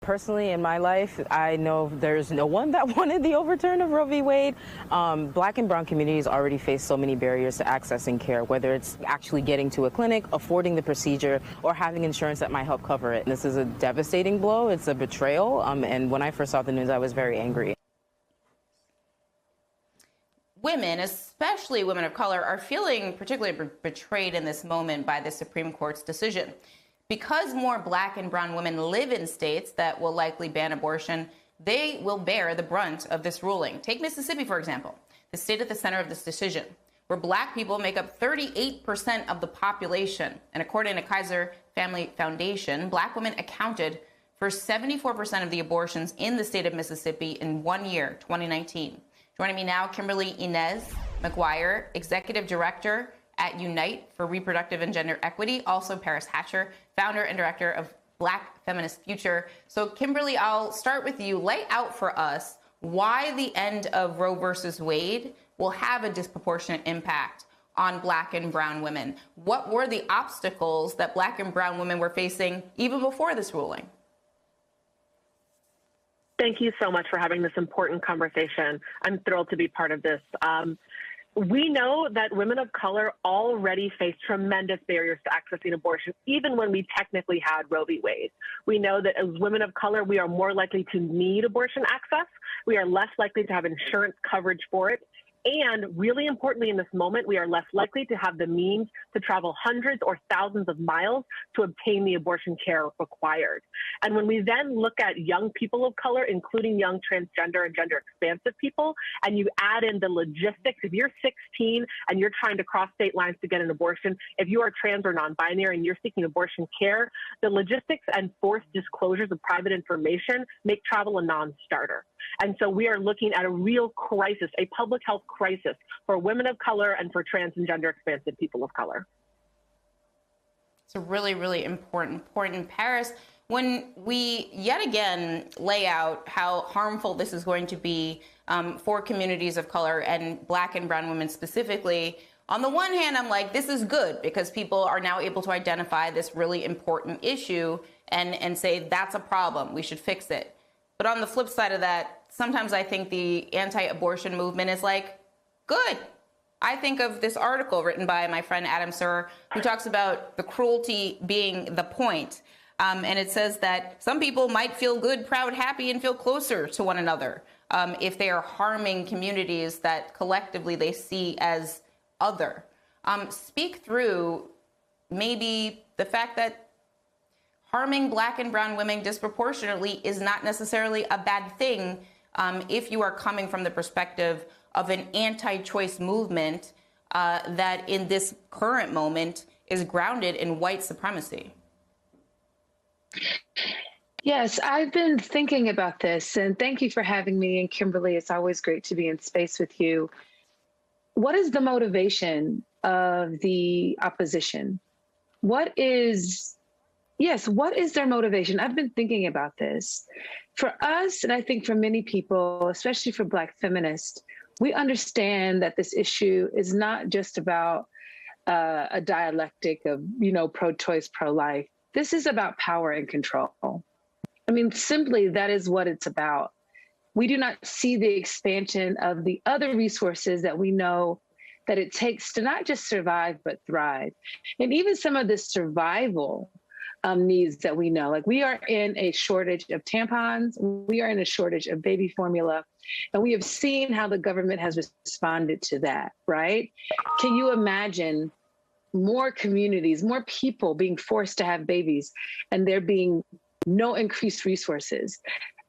Personally, in my life, I know there's no one that wanted the overturn of Roe v. Wade. Black and brown communities already face so many barriers to accessing care, whether it's actually getting to a clinic, affording the procedure, or having insurance that might help cover it. This is a devastating blow. It's a betrayal. And when I first saw the news, I was very angry. Women, especially women of color, are feeling particularly betrayed in this moment by the Supreme Court's decision. Because more black and brown women live in states that will likely ban abortion, they will bear the brunt of this ruling. Take Mississippi, for example, the state at the center of this decision, where black people make up 38% of the population. And according to Kaiser Family Foundation, black women accounted for 74% of the abortions in the state of Mississippi in 1 year, 2019. Joining me now, Kimberly Inez McGuire, Executive Director at Unite for Reproductive and Gender Equity, also Paris Hatcher, founder and director of Black Feminist Future. So Kimberly, I'll start with you. Lay out for us why the end of Roe versus Wade will have a disproportionate impact on black and brown women. What were the obstacles that black and brown women were facing even before this ruling? Thank you so much for having this important conversation. I'm thrilled to be part of this. We know that women of color already face tremendous barriers to accessing abortion, even when we technically had Roe v. Wade. We know that as women of color, we are more likely to need abortion access. We are less likely to have insurance coverage for it. And really importantly, in this moment, we are less likely to have the means to travel hundreds or thousands of miles to obtain the abortion care required. And when we then look at young people of color, including young transgender and gender expansive people, and you add in the logistics, if you're 16 and you're trying to cross state lines to get an abortion, if you are trans or non-binary and you're seeking abortion care, the logistics and forced disclosures of private information make travel a non-starter. And so we are looking at a real crisis, a public health crisis for women of color and for trans and gender expansive people of color. It's a really, really important point in Paris. When we yet again lay out how harmful this is going to be for communities of color and black and brown women specifically, on the one hand, I'm like, this is good because people are now able to identify this really important issue and say that's a problem, we should fix it. But on the flip side of that, sometimes I think the anti-abortion movement is like, good. I think of this article written by my friend Adam Sir, who talks about the cruelty being the point. And it says that some people might feel good, proud, happy, and feel closer to one another if they are harming communities that collectively they see as other. Speak through maybe the fact that harming black and brown women disproportionately is not necessarily a bad thing if you are coming from the perspective of an anti-choice movement that in this current moment is grounded in white supremacy. Yes, I've been thinking about this, and thank you for having me. And Kimberly, it's always great to be in space with you. What is the motivation of the opposition? What is their motivation? I've been thinking about this. For us, and I think for many people, especially for Black feminists, we understand that this issue is not just about a dialectic of, pro-choice, pro-life. This is about power and control. I mean, simply that is what it's about. We do not see the expansion of the other resources that we know that it takes to not just survive, but thrive. And even some of the survival needs that we know, like we are in a shortage of tampons, we are in a shortage of baby formula, and we have seen how the government has responded to that, right? Can you imagine more communities, more people being forced to have babies and there being no increased resources?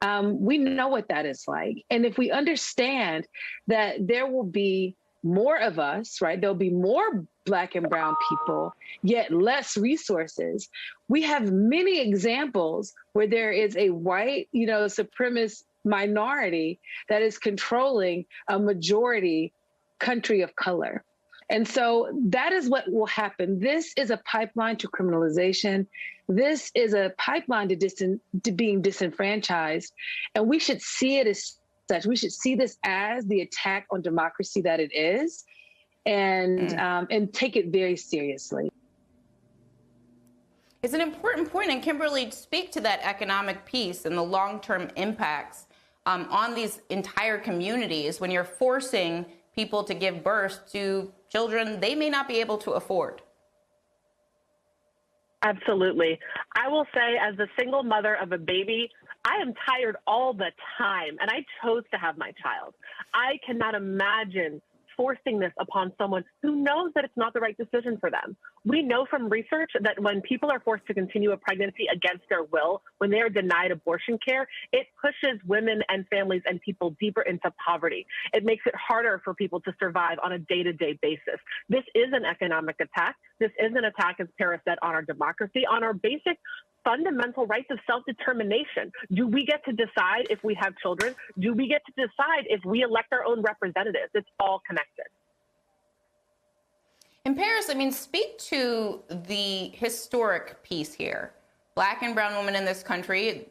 We know what that is like. And if we understand that there will be more of us, right? There'll be more Black and brown people, yet less resources. We have many examples where there is a white, supremacist minority that is controlling a majority country of color. And so that is what will happen. This is a pipeline to criminalization. This is a pipeline to being disenfranchised. And we should see it as such. We should see this as the attack on democracy that it is, and take it very seriously. It's an important point, and Kimberly, speak to that economic piece and the long-term impacts on these entire communities when you're forcing people to give birth to children they may not be able to afford. Absolutely. I will say, as a single mother of a baby, I am tired all the time, and I chose to have my child. I cannot imagine forcing this upon someone who knows that it's not the right decision for them. We know from research that when people are forced to continue a pregnancy against their will, when they are denied abortion care, it pushes women and families and people deeper into poverty. It makes it harder for people to survive on a day-to-day basis. This is an economic attack. This is an attack, as Paris said, on our democracy, on our basic fundamental rights of self-determination. Do we get to decide if we have children? Do we get to decide if we elect our own representatives? It's all connected. In Paris, I mean, speak to the historic piece here. Black and brown women in this country,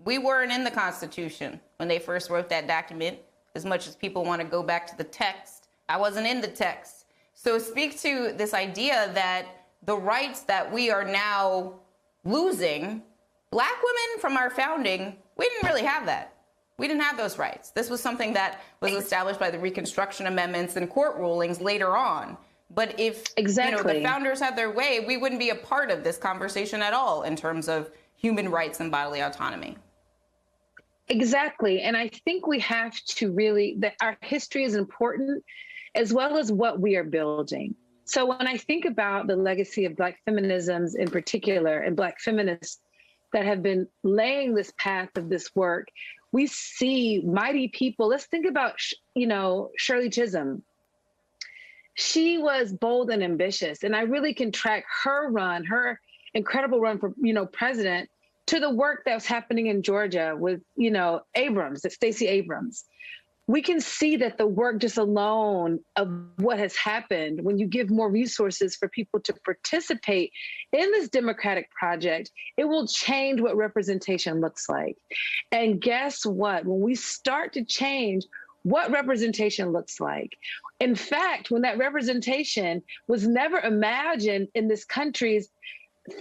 we weren't in the Constitution when they first wrote that document. As much as people want to go back to the text, I wasn't in the text. So speak to this idea that the rights that we are now losing, Black women from our founding, we didn't really have that. We didn't have those rights. This was something that was established by the Reconstruction Amendments and court rulings later on. But if the founders had their way, we wouldn't be a part of this conversation at all in terms of human rights and bodily autonomy. Exactly. And I think we have to really, that our history is important as well as what we are building. So when I think about the legacy of Black feminisms in particular, and Black feminists that have been laying this path of this work, we see mighty people. Let's think about, Shirley Chisholm. She was bold and ambitious, and I really can track her run, her incredible run for, president, to the work that was happening in Georgia with, Abrams, Stacey Abrams. We can see that the work just alone of what has happened when you give more resources for people to participate in this democratic project, it will change what representation looks like. And guess what? When we start to change what representation looks like, in fact, when that representation was never imagined in this country's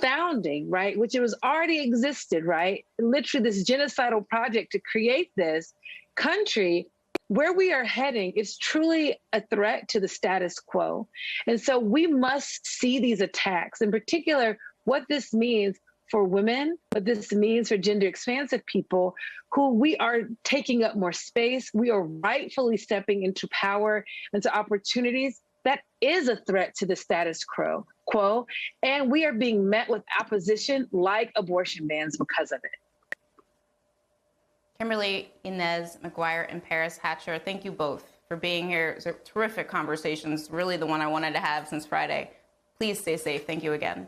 founding, right, which it was already existed, right? Literally this genocidal project to create this country, where we are heading is truly a threat to the status quo. And so we must see these attacks, in particular, what this means for women, what this means for gender expansive people who we are taking up more space. We are rightfully stepping into power, into opportunities. That is a threat to the status quo. And we are being met with opposition like abortion bans because of it. Kimberly, Inez McGuire, and Paris Hatcher, thank you both for being here. It's a terrific conversation. It's really the one I wanted to have since Friday. Please stay safe. Thank you again.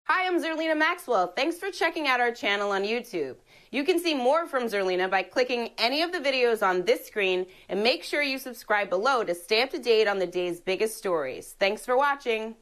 Hi, I'm Zerlina Maxwell. Thanks for checking out our channel on YouTube. You can see more from Zerlina by clicking any of the videos on this screen, and make sure you subscribe below to stay up to date on the day's biggest stories. Thanks for watching.